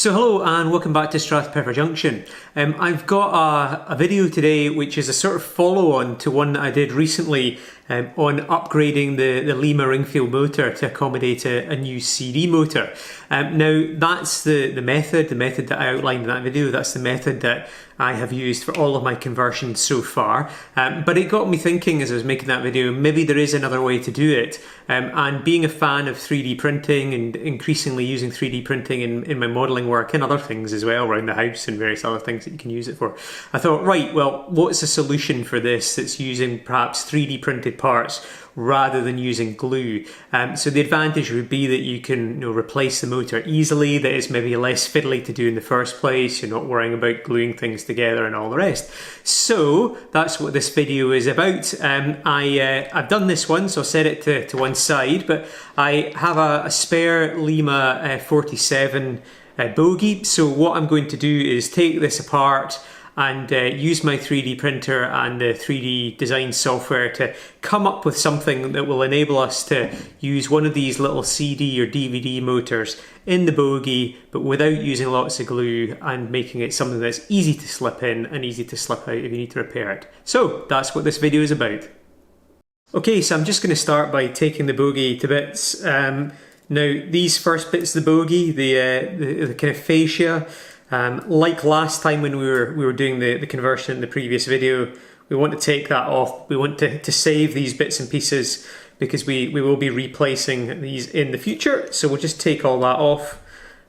So hello and welcome back to Strathpeffer Junction. I've got a video today which is a sort of follow-on to one that I did recently on upgrading the Lima Ringfield motor to accommodate a new CD motor. Now that's the method that I outlined in that video. That's the method that I have used for all of my conversions so far. But it got me thinking as I was making that video, maybe there is another way to do it. And being a fan of 3D printing and increasingly using 3D printing in my modelling work and other things as well around the house and various other things that you can use it for, I thought, right, well, what's a solution for this that's using perhaps 3D printed parts rather than using glue? So the advantage would be that you can replace the motor easily, that it's maybe less fiddly to do in the first place, you're not worrying about gluing things together and all the rest. So that's what this video is about. I've done this one, so I'll set it to one side, but I have a spare Lima 47 bogie. So what I'm going to do is take this apart and use my 3D printer and the 3D design software to come up with something that will enable us to use one of these little CD or DVD motors in the bogie, but without using lots of glue, and making it something that's easy to slip in and easy to slip out if you need to repair it. So that's what this video is about. Okay, so I'm just going to start by taking the bogie to bits. Now these first bits of the bogie, the kind of fascia, like last time when we were doing the conversion in the previous video, we want to take that off. We want to save these bits and pieces because we will be replacing these in the future. So we'll just take all that off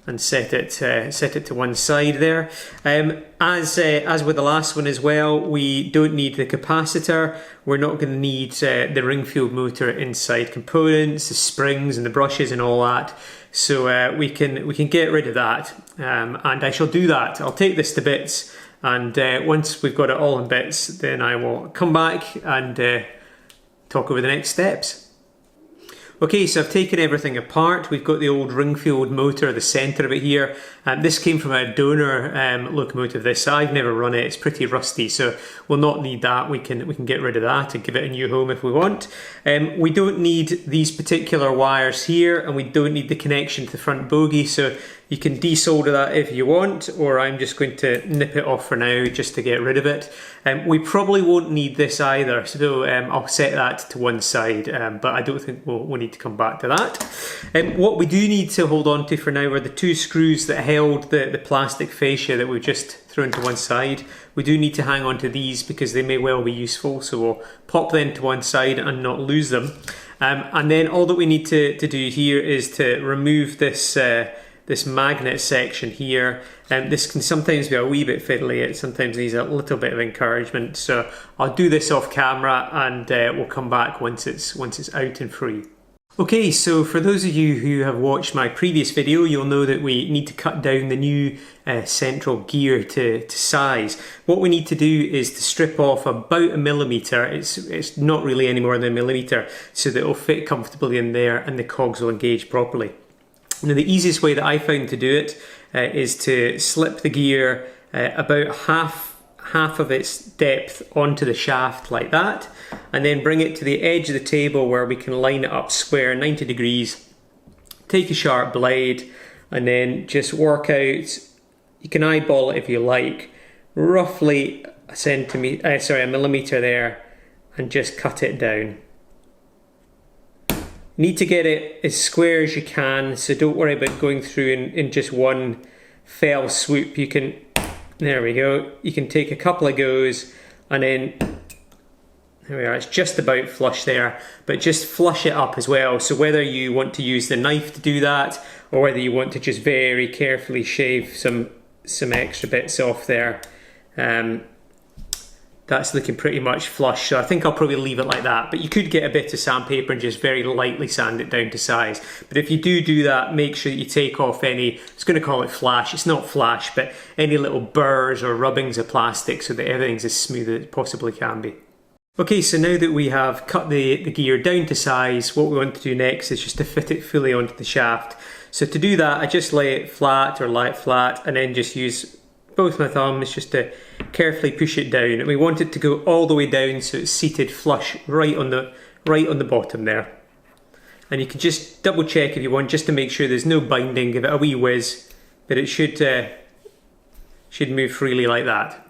and set it to one side there. As with the last one as well, we don't need the capacitor. We're not going to need the Ringfield motor inside components, the springs and the brushes and all that. So we can get rid of that, and I shall do that. I'll take this to bits, and once we've got it all in bits, then I will come back and talk over the next steps. Okay, so I've taken everything apart. We've got the old Ringfield motor, the centre of it here. This came from a donor locomotive. This, I've never run it. It's pretty rusty, so we'll not need that. We can get rid of that and give it a new home if we want. We don't need these particular wires here, and we don't need the connection to the front bogie. So you can desolder that if you want, or I'm just going to nip it off for now just to get rid of it. We probably won't need this either, so I'll set that to one side, but I don't think we'll need to come back to that. What we do need to hold on to for now are the two screws that held the plastic fascia that we've just thrown to one side. We do need to hang on to these because they may well be useful, so we'll pop them to one side and not lose them. And then all that we need to do here is to remove this magnet section here. This can sometimes be a wee bit fiddly. It sometimes needs a little bit of encouragement. So I'll do this off camera, and we'll come back once it's out and free. Okay, so for those of you who have watched my previous video, you'll know that we need to cut down the new central gear to size. What we need to do is to strip off about 1 millimetre. It's not really any more than 1 millimetre, so that it'll fit comfortably in there and the cogs will engage properly. Now the easiest way that I found to do it is to slip the gear about half of its depth onto the shaft like that, and then bring it to the edge of the table where we can line it up square 90 degrees. Take a sharp blade and then just work out, you can eyeball it if you like, roughly a millimetre there, and just cut it down. You need to get it as square as you can, so don't worry about going through in just one fell swoop. You can, there we go, you can take a couple of goes, and then there we are, it's just about flush there, but just flush it up as well. So whether you want to use the knife to do that, or whether you want to just very carefully shave some extra bits off there, that's looking pretty much flush, so I think I'll probably leave it like that. But you could get a bit of sandpaper and just very lightly sand it down to size. But if you do that, make sure that you take off any, I was going to call it flash, it's not flash, but any little burrs or rubbings of plastic so that everything's as smooth as it possibly can be. Okay, so now that we have cut the gear down to size, what we want to do next is just to fit it fully onto the shaft. So to do that, I just lay it flat, and then just use both my thumbs just to carefully push it down. And we want it to go all the way down so it's seated flush right on the bottom there. And you can just double check if you want, just to make sure there's no binding, give it a wee whiz, but it should move freely like that.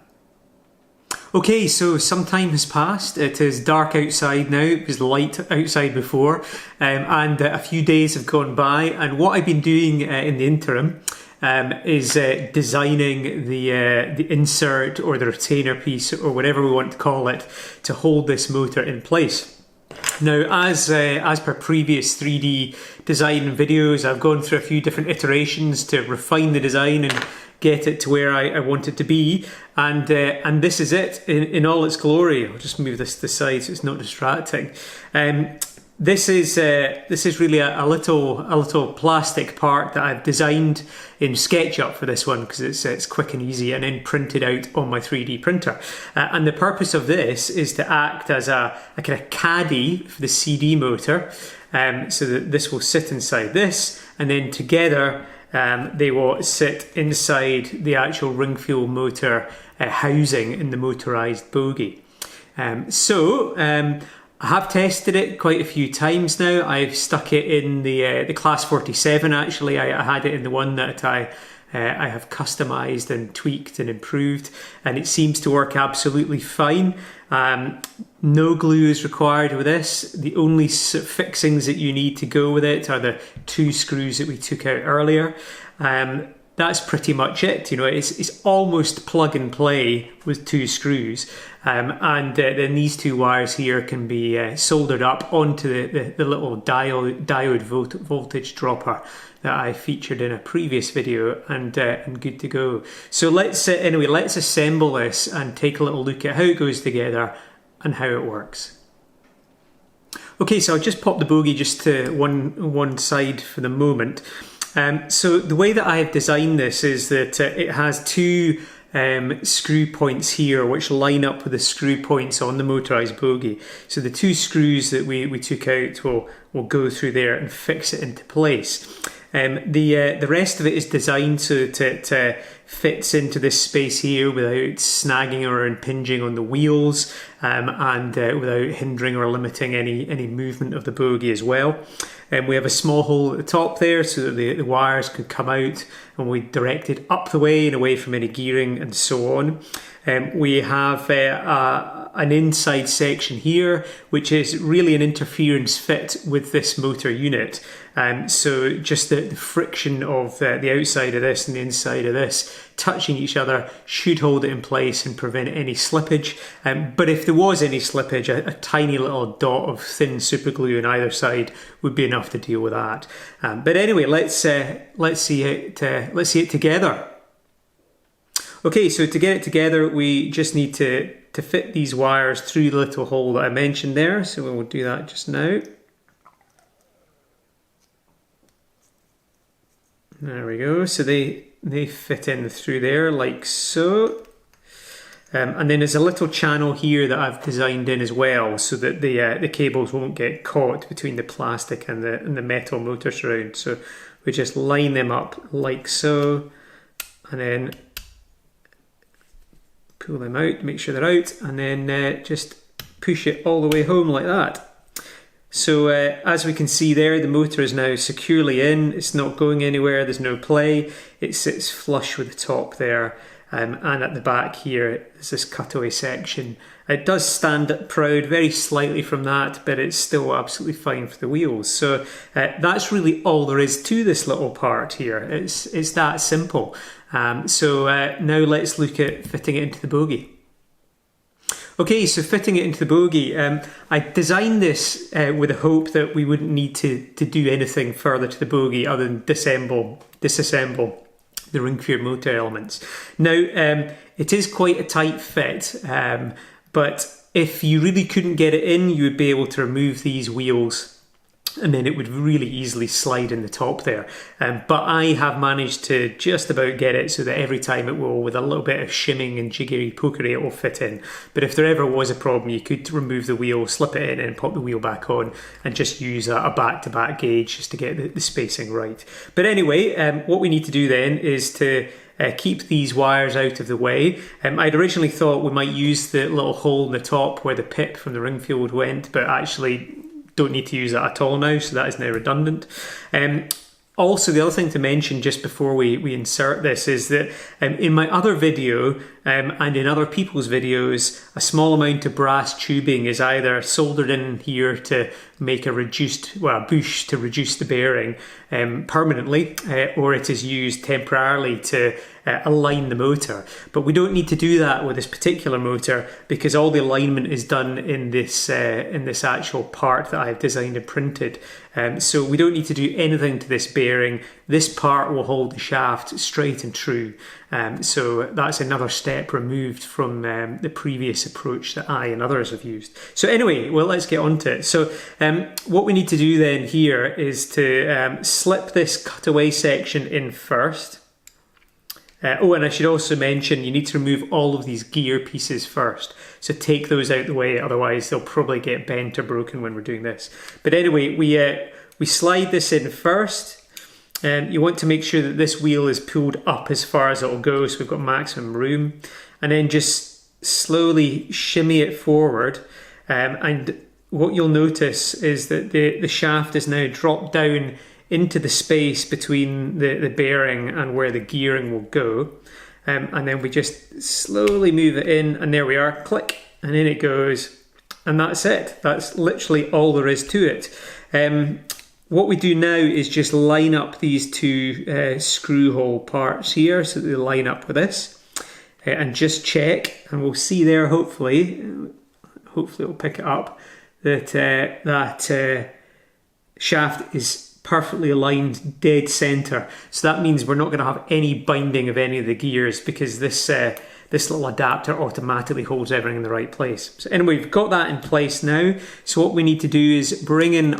Okay, so some time has passed. It is dark outside now. It was light outside before, and a few days have gone by. And what I've been doing in the interim is designing the insert or the retainer piece or whatever we want to call it to hold this motor in place. Now, as per previous 3D design videos, I've gone through a few different iterations to refine the design and get it to where I want it to be, and this is it in all its glory. I'll just move this to the side so it's not distracting. This is really a little plastic part that I've designed in SketchUp for this one because it's quick and easy, and then printed out on my 3D printer. And the purpose of this is to act as a kind of caddy for the CD motor, so that this will sit inside this, and then together they will sit inside the actual Ringfield motor housing in the motorised bogie. I have tested it quite a few times now. I've stuck it in the Class 47 actually. I had it in the one that I have customised and tweaked and improved, and it seems to work absolutely fine. No glue is required with this. The only fixings that you need to go with it are the 2 screws that we took out earlier. That's pretty much it. You know, it's almost plug and play with 2 screws, and then these 2 wires here can be soldered up onto the little diode voltage dropper that I featured in a previous video, and good to go. So let's assemble this and take a little look at how it goes together and how it works. Okay, so I'll just pop the bogie just to one side for the moment. So the way that I have designed this is that it has 2 screw points here which line up with the screw points on the motorised bogie. So the 2 screws that we took out will go through there and fix it into place. The rest of it is designed so that it fits into this space here without snagging or impinging on the wheels, and without hindering or limiting any movement of the bogie as well. We have a small hole at the top there so that the wires could come out, and we direct it up the way and away from any gearing and so on. We have an inside section here which is really an interference fit with this motor unit. So just the friction of the outside of this and the inside of this touching each other should hold it in place and prevent any slippage. But if there was any slippage, a tiny little dot of thin super glue on either side would be enough to deal with that. But anyway, let's see it together. Okay, so to get it together, we just need to fit these wires through the little hole that I mentioned there. So we'll do that just now. There we go. So they fit in through there like so. And then there's a little channel here that I've designed in as well, so that the cables won't get caught between the plastic and the metal motor surround. So we just line them up like so, and then pull them out, make sure they're out, and then just push it all the way home like that. So as we can see there, the motor is now securely in. It's not going anywhere, there's no play. It sits flush with the top there, and at the back here is this cutaway section. It does stand up proud very slightly from that, but it's still absolutely fine for the wheels. So that's really all there is to this little part here. It's that simple. So now let's look at fitting it into the bogie. Okay, so fitting it into the bogie, I designed this with the hope that we wouldn't need to do anything further to the bogie other than disassemble the Ringfield motor elements. Now, it is quite a tight fit, but if you really couldn't get it in, you would be able to remove these wheels, and then it would really easily slide in the top there. But I have managed to just about get it so that every time it will, with a little bit of shimming and jiggery pokery, it will fit in. But if there ever was a problem, you could remove the wheel, slip it in and pop the wheel back on, and just use a back-to-back gauge just to get the spacing right. But anyway, what we need to do then is to keep these wires out of the way. I'd originally thought we might use the little hole in the top where the pip from the Ringfield went, but actually don't need to use that at all now, so that is now redundant. Also, the other thing to mention just before we insert this is that in my other video and in other people's videos, a small amount of brass tubing is either soldered in here to make a bush to reduce the bearing permanently, or it is used temporarily to align the motor. But we don't need to do that with this particular motor because all the alignment is done in this actual part that I've designed and printed. So we don't need to do anything to this bearing. This part will hold the shaft straight and true. So that's another step removed from the previous approach that I and others have used. So anyway, well, let's get on to it. So what we need to do then here is to slip this cutaway section in first. And I should also mention you need to remove all of these gear pieces first. So take those out the way, otherwise they'll probably get bent or broken when we're doing this. But anyway, we slide this in first. You want to make sure that this wheel is pulled up as far as it'll go, so we've got maximum room. And then just slowly shimmy it forward. And what you'll notice is that the shaft is now dropped down into the space between the bearing and where the gearing will go. And then we just slowly move it in, and there we are, click, and in it goes. And that's it. That's literally all there is to it. What we do now is just line up these two screw hole parts here so that they line up with this. And just check, and we'll see there hopefully it'll pick it up, that that shaft is perfectly aligned dead center. So that means we're not going to have any binding of any of the gears because this little adapter automatically holds everything in the right place. So anyway, we've got that in place now. So what we need to do is bring in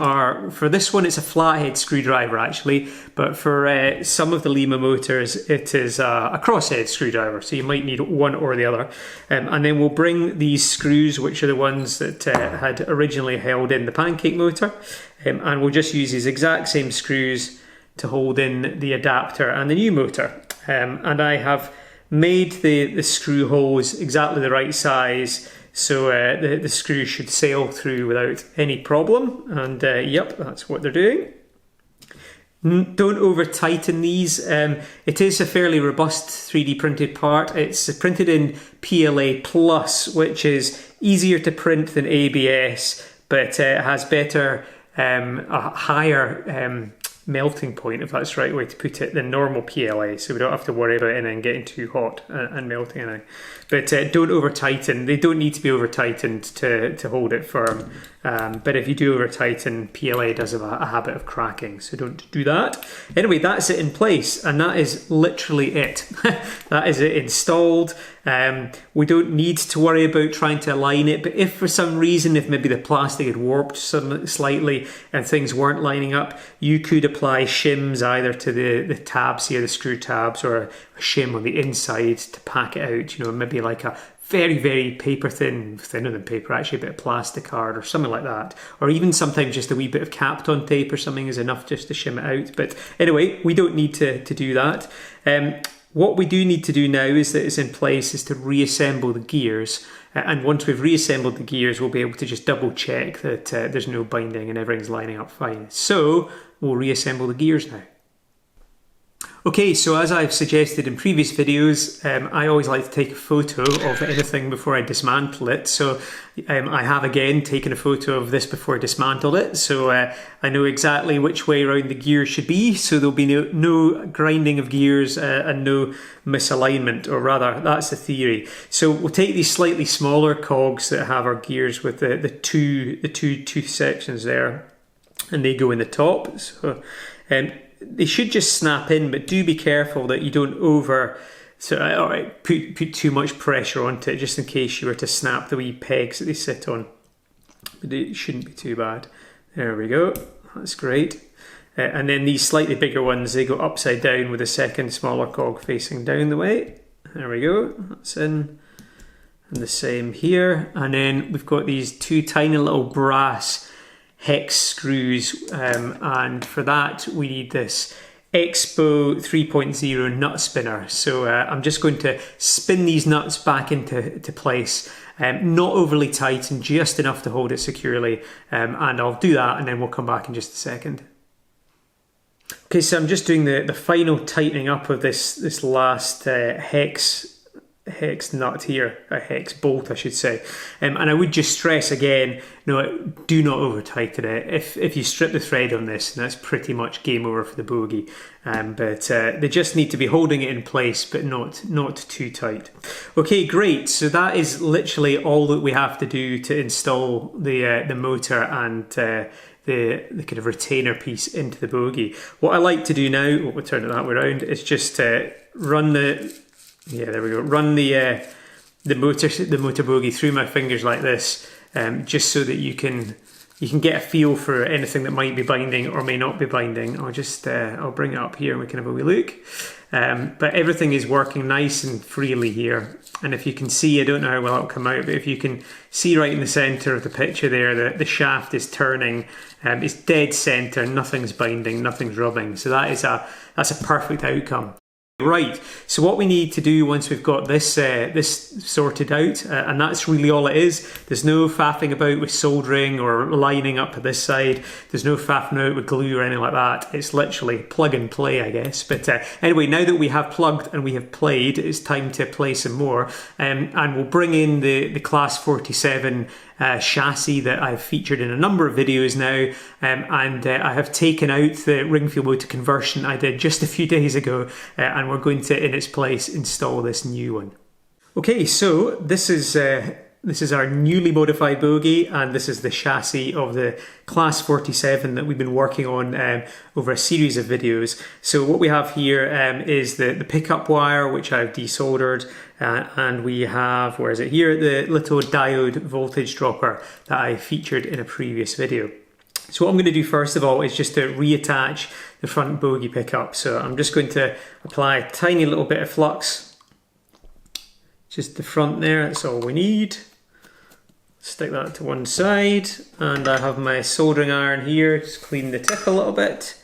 for this one it's a flathead screwdriver actually, but for some of the Lima motors it is a crosshead screwdriver, so you might need one or the other. And then we'll bring these screws, which are the ones that had originally held in the Pancake motor, and we'll just use these exact same screws to hold in the adapter and the new motor. And I have made the screw holes exactly the right size, so the screws should sail through without any problem. And yep, that's what they're doing. Don't over tighten these. It is a fairly robust 3D printed part. It's printed in PLA Plus, which is easier to print than ABS, but it has better, a higher melting point, if that's the right way to put it, than normal PLA, so we don't have to worry about anything getting too hot and melting anything. But don't over tighten. They don't need to be over tightened to hold it firm. But if you do over tighten, PLA does have a habit of cracking, so don't do that. Anyway, that's it in place, and that is literally it. That is it installed. We don't need to worry about trying to align it, but if for some reason, if maybe the plastic had warped slightly and things weren't lining up, you could apply shims either to the tabs here, the screw tabs, or a shim on the inside to pack it out, you know, maybe like a very, very paper thinner than paper actually, a bit of plastic card or something like that. Or even sometimes just a wee bit of Kapton tape or something is enough just to shim it out. But anyway, we don't need to do that. What we do need to do now is that it's in place is to reassemble the gears. And once we've reassembled the gears, we'll be able to just double check that there's no binding and everything's lining up fine. So we'll reassemble the gears now. Okay, so as I've suggested in previous videos, I always like to take a photo of anything before I dismantle it. So I have again taken a photo of this before I dismantled it. So I know exactly which way around the gears should be. So there'll be no grinding of gears and no misalignment, or rather, that's the theory. So we'll take these slightly smaller cogs that have our gears with the two sections there, and they go in the top. So they should just snap in, but do be careful that you don't put too much pressure onto it, just in case you were to snap the wee pegs that they sit on. But it shouldn't be too bad. There we go. That's great. And then these slightly bigger ones, they go upside down with the second smaller cog facing down the way. There we go. That's in. And the same here. And then we've got these two tiny little brass hex screws, and for that we need this Expo 3.0 nut spinner. So I'm just going to spin these nuts back into place, not overly tight and just enough to hold it securely, and I'll do that and then we'll come back in just a second. Okay, so I'm just doing the final tightening up of this last hex nut here, a hex bolt I should say, and I would just stress again, no, do not over tighten it. If you strip the thread on this, that's pretty much game over for the bogie, but they just need to be holding it in place, but not too tight. Okay, great, so that is literally all that we have to do to install the motor and the kind of retainer piece into the bogie. What I like to do now, we'll turn it that way around, is just run the, yeah, there we go, run the motor bogie through my fingers like this, just so that you can get a feel for anything that might be binding or may not be binding. I'll bring it up here and we can have a wee look. But everything is working nice and freely here. And if you can see, I don't know how well it'll come out, but if you can see right in the center of the picture there, the shaft is turning. It's dead center, nothing's binding, nothing's rubbing. So that's a perfect outcome. Right, so what we need to do once we've got this sorted out, and that's really all it is. There's no faffing about with soldering or lining up this side. There's no faffing out with glue or anything like that. It's literally plug and play, I guess. But anyway, now that we have plugged and we have played, it's time to play some more. And we'll bring in the Class 47 chassis that I've featured in a number of videos now, and I have taken out the Ringfield motor conversion I did just a few days ago, and we're going to, in its place, install this new one. Okay, so this is our newly modified bogie, and this is the chassis of the Class 47 that we've been working on over a series of videos. So what we have here is the pickup wire, which I've desoldered, and we have, where is it here, the little diode voltage dropper that I featured in a previous video. So what I'm going to do first of all is just to reattach the front bogie pickup. So I'm just going to apply a tiny little bit of flux, just the front there, that's all we need. Stick that to one side, and I have my soldering iron here, just clean the tip a little bit.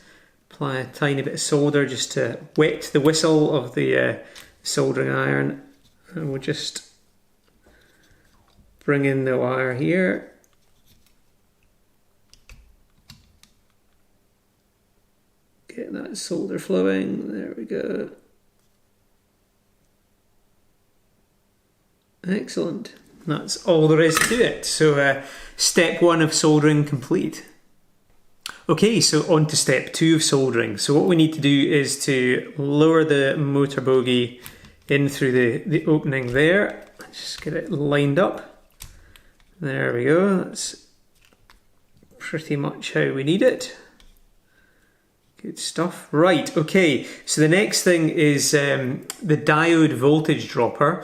Apply a tiny bit of solder just to wet the whistle of the soldering iron, and we'll just bring in the wire here. Get that solder flowing, there we go. Excellent. That's all there is to it. So step one of soldering complete. Okay, so on to step two of soldering. So what we need to do is to lower the motor bogie in through the opening there. Just get it lined up. There we go. That's pretty much how we need it. Good stuff. Right, okay, so the next thing is the diode voltage dropper,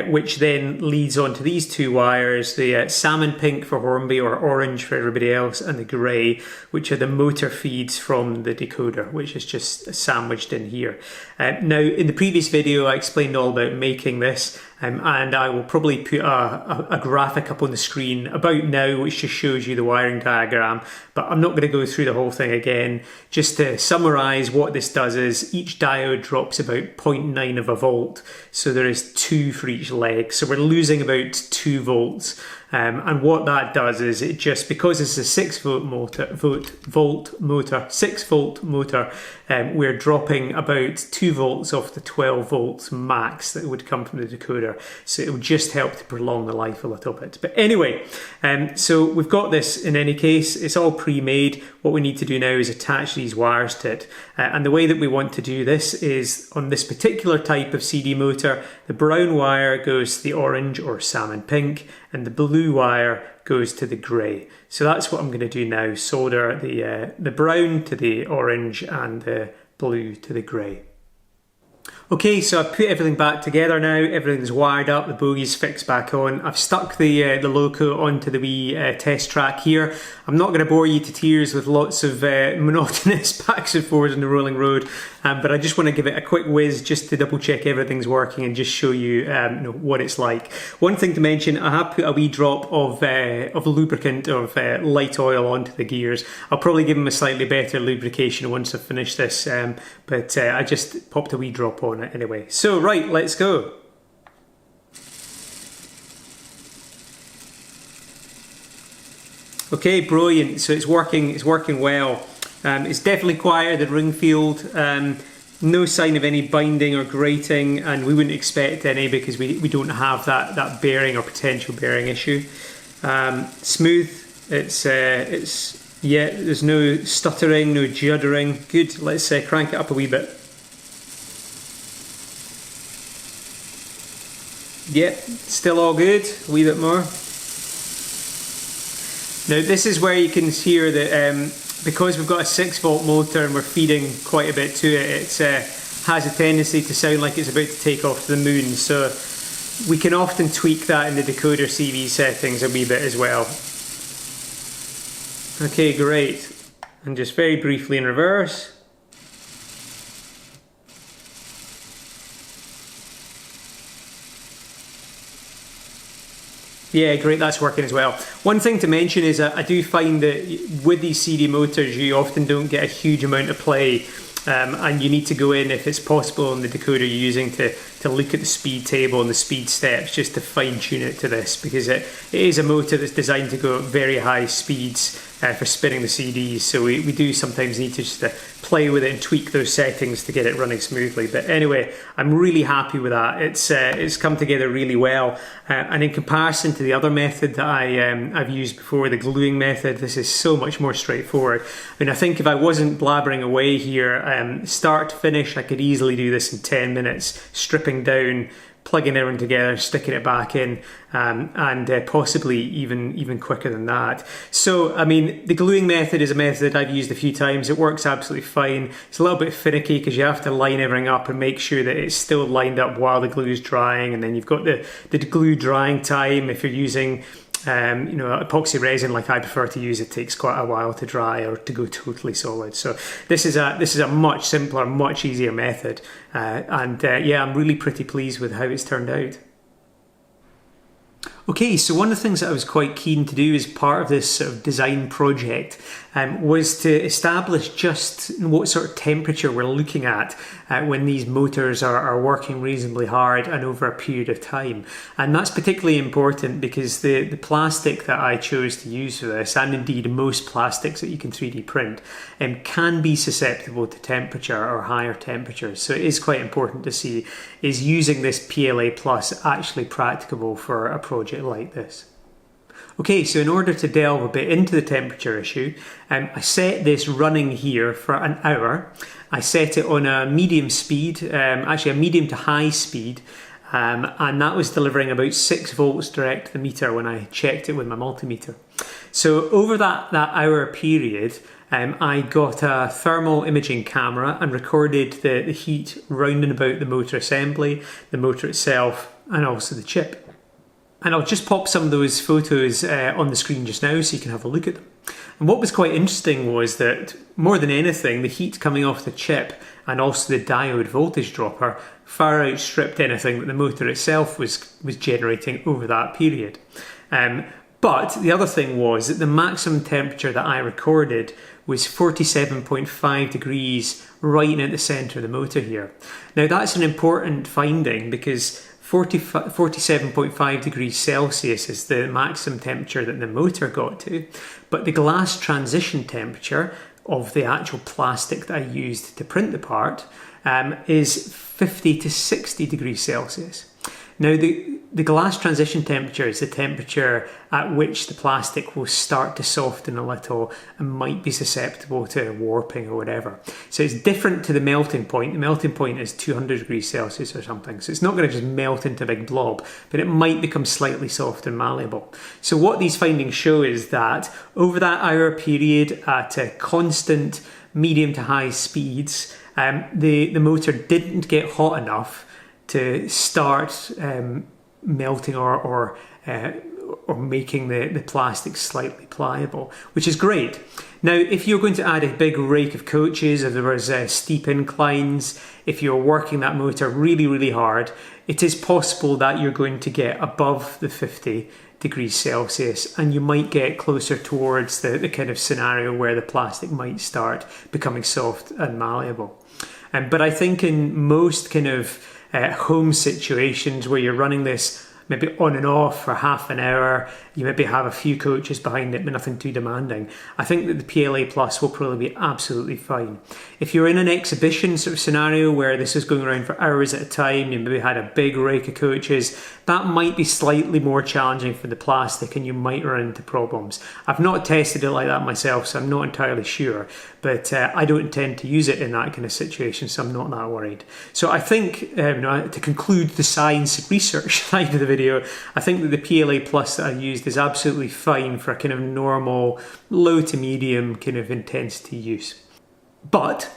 which then leads on to these two wires, the salmon pink for Hornby or orange for everybody else, and the grey, which are the motor feeds from the decoder, which is just sandwiched in here. Now, in the previous video, I explained all about making this, and I will probably put a graphic up on the screen about now, which just shows you the wiring diagram, but I'm not going to go through the whole thing again. Just to summarise, what this does is each diode drops about 0.9 of a volt, so there is 2 for each leg, so we're losing about 2 volts. And what that does is it just, because it's a 6 volt motor, 6 volt motor, we're dropping about 2 volts off the 12 volts max that would come from the decoder. So it will just help to prolong the life a little bit. But anyway, so we've got this in any case, it's all pre-made. What we need to do now is attach these wires to it. And the way that we want to do this is, on this particular type of CD motor, the brown wire goes to the orange or salmon pink, and the blue wire goes to the grey. So that's what I'm going to do now, solder the brown to the orange and the blue to the grey. Okay, so I've put everything back together now, everything's wired up, the bogie's fixed back on. I've stuck the loco onto the wee test track here. I'm not going to bore you to tears with lots of monotonous backs and forwards on the rolling road, but I just want to give it a quick whiz just to double check everything's working and just show you, what it's like. One thing to mention, I have put a wee drop of lubricant, of light oil onto the gears. I'll probably give them a slightly better lubrication once I've finished this, but I just popped a wee drop on it anyway. So right, let's go. Okay, brilliant. So it's working well. It's definitely quieter than Ringfield. No sign of any binding or grating, and we wouldn't expect any because we don't have that bearing or potential bearing issue. Smooth. It's yeah. There's no stuttering, no juddering. Good. Let's crank it up a wee bit. Yep, still all good. A wee bit more. Now this is where you can hear that because we've got a 6-volt motor and we're feeding quite a bit to it, it has a tendency to sound like it's about to take off to the moon. So we can often tweak that in the decoder CV settings a wee bit as well. Okay, great. And just very briefly in reverse. Yeah, great, that's working as well. One thing to mention is that I do find that with these CD motors you often don't get a huge amount of play, and you need to go in, if it's possible, in the decoder you're using to look at the speed table and the speed steps just to fine tune it to this, because it is a motor that's designed to go at very high speeds for spinning the CDs, so we do sometimes need to just play with it and tweak those settings to get it running smoothly. But anyway, I'm really happy with that. It's come together really well, and in comparison to the other method that I've used before, the gluing method, this is so much more straightforward. I mean, I think if I wasn't blabbering away here, start to finish, I could easily do this in 10 minutes, stripping down, plugging everything together, sticking it back in, and possibly even quicker than that. So, I mean, the gluing method is a method I've used a few times. It works absolutely fine. It's a little bit finicky because you have to line everything up and make sure that it's still lined up while the glue is drying, and then you've got the glue drying time. If you're using you know, epoxy resin like I prefer to use, it takes quite a while to dry or to go totally solid. So this is a much simpler, much easier method, and yeah, I'm really pretty pleased with how it's turned out. Okay, so one of the things that I was quite keen to do as part of this sort of design project was to establish just what sort of temperature we're looking at when these motors are working reasonably hard and over a period of time. And that's particularly important because the plastic that I chose to use for this, and indeed most plastics that you can 3D print, can be susceptible to temperature or higher temperatures. So it is quite important to see, is using this PLA Plus actually practicable for a project like this? Okay, so in order to delve a bit into the temperature issue, I set this running here for an hour. I set it on a medium speed, actually a medium to high speed, and that was delivering about 6 volts direct to the meter when I checked it with my multimeter. So over that hour period, I got a thermal imaging camera and recorded the heat round and about the motor assembly, the motor itself, and also the chip. And I'll just pop some of those photos on the screen just now so you can have a look at them. And what was quite interesting was that, more than anything, the heat coming off the chip and also the diode voltage dropper far outstripped anything that the motor itself was generating over that period. But the other thing was that the maximum temperature that I recorded was 47.5 degrees right at the centre of the motor here. Now that's an important finding because 47.5 degrees Celsius is the maximum temperature that the motor got to, but the glass transition temperature of the actual plastic that I used to print the part is 50 to 60 degrees Celsius. Now the glass transition temperature is the temperature at which the plastic will start to soften a little and might be susceptible to warping or whatever. So it's different to the melting point. The melting point is 200 degrees Celsius or something. So it's not going to just melt into a big blob, but it might become slightly soft and malleable. So what these findings show is that over that hour period at a constant medium to high speeds, the motor didn't get hot enough to start melting or making the plastic slightly pliable, which is great. Now, if you're going to add a big rake of coaches, if there was steep inclines, if you're working that motor really, really hard, it is possible that you're going to get above the 50 degrees Celsius, and you might get closer towards the kind of scenario where the plastic might start becoming soft and malleable. But I think in most kind of home situations where you're running this maybe on and off for half an hour. You maybe have a few coaches behind it, but nothing too demanding. I think that the PLA Plus will probably be absolutely fine. If you're in an exhibition sort of scenario where this is going around for hours at a time, you maybe had a big rake of coaches, that might be slightly more challenging for the plastic and you might run into problems. I've not tested it like that myself, so I'm not entirely sure, but I don't intend to use it in that kind of situation, so I'm not that worried. So I think, to conclude the science research side of the video, I think that the PLA Plus that I used is absolutely fine for a kind of normal, low to medium kind of intensity use. But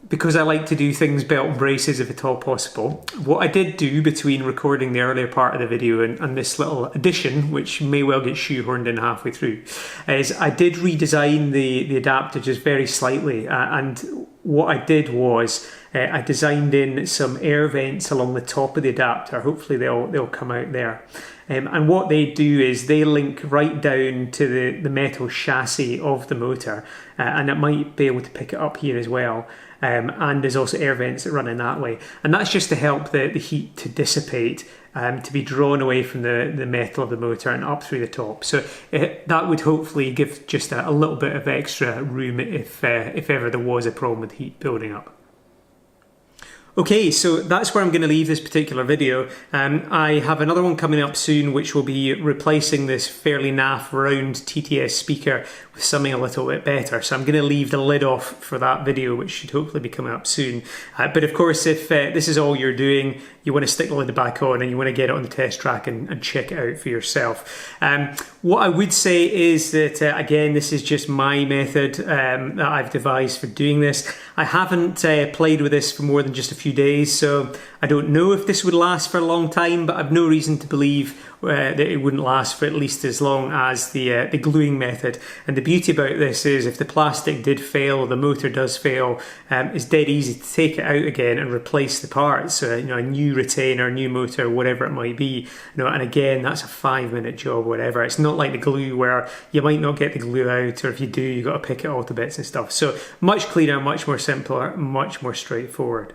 because I like to do things belt and braces if at all possible, what I did do between recording the earlier part of the video and this little addition, which may well get shoehorned in halfway through, is I did redesign the adapter just very slightly. And what I did was I designed in some air vents along the top of the adapter. Hopefully they'll come out there. And what they do is they link right down to the metal chassis of the motor, and it might be able to pick it up here as well. And there's also air vents that run in that way. And that's just to help the heat to dissipate, to be drawn away from the metal of the motor and up through the top. So that would hopefully give just a little bit of extra room if ever there was a problem with heat building up. Okay, so that's where I'm going to leave this particular video. I have another one coming up soon which will be replacing this fairly naff round TTS speaker with something a little bit better. So I'm going to leave the lid off for that video, which should hopefully be coming up soon. But of course, if this is all you're doing, you want to stick the lid back on and you want to get it on the test track and check it out for yourself. What I would say is that, again, this is just my method that I've devised for doing this. I haven't played with this for more than just a few days, so I don't know if this would last for a long time, but I've no reason to believe that it wouldn't last for at least as long as the gluing method. And the beauty about this is if the plastic did fail, the motor does fail, it's dead easy to take it out again and replace the parts. So, a new retainer, new motor, whatever it might be. And again, that's a 5-minute job, whatever. It's not like the glue where you might not get the glue out, or if you do, you've got to pick it all to bits and stuff. So much cleaner, much more simpler, much more straightforward.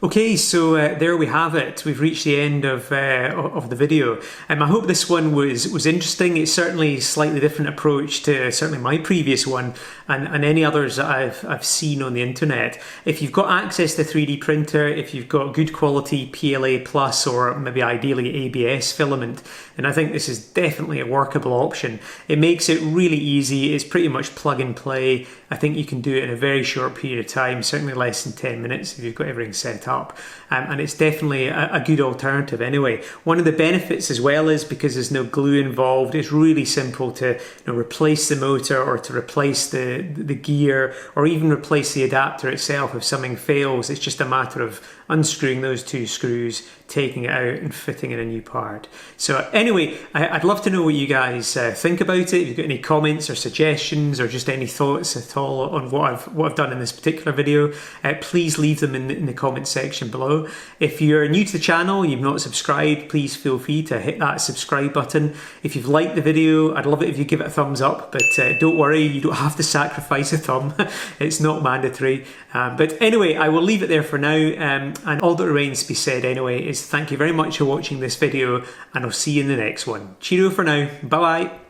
Okay, so there we have it. We've reached the end of the video. I hope this one was interesting. It's certainly a slightly different approach to certainly my previous one and any others that I've seen on the internet. If you've got access to 3D printer, if you've got good quality PLA Plus or maybe ideally ABS filament, then I think this is definitely a workable option. It makes it really easy. It's pretty much plug and play. I think you can do it in a very short period of time, certainly less than 10 minutes if you've got everything set up. And it's definitely a good alternative anyway. One of the benefits as well is because there's no glue involved, it's really simple to replace the motor or to replace the gear or even replace the adapter itself if something fails. It's just a matter of unscrewing those 2 screws, taking it out and fitting in a new part. So anyway, I'd love to know what you guys think about it. If you've got any comments or suggestions or just any thoughts at all on what I've done in this particular video, please leave them in the comment section below. If you're new to the channel, you've not subscribed, please feel free to hit that subscribe button. If you've liked the video, I'd love it if you give it a thumbs up, but don't worry, you don't have to sacrifice a thumb. It's not mandatory. But anyway, I will leave it there for now. And all that remains to be said anyway is thank you very much for watching this video, and I'll see you in the next one. Cheerio for now. Bye bye.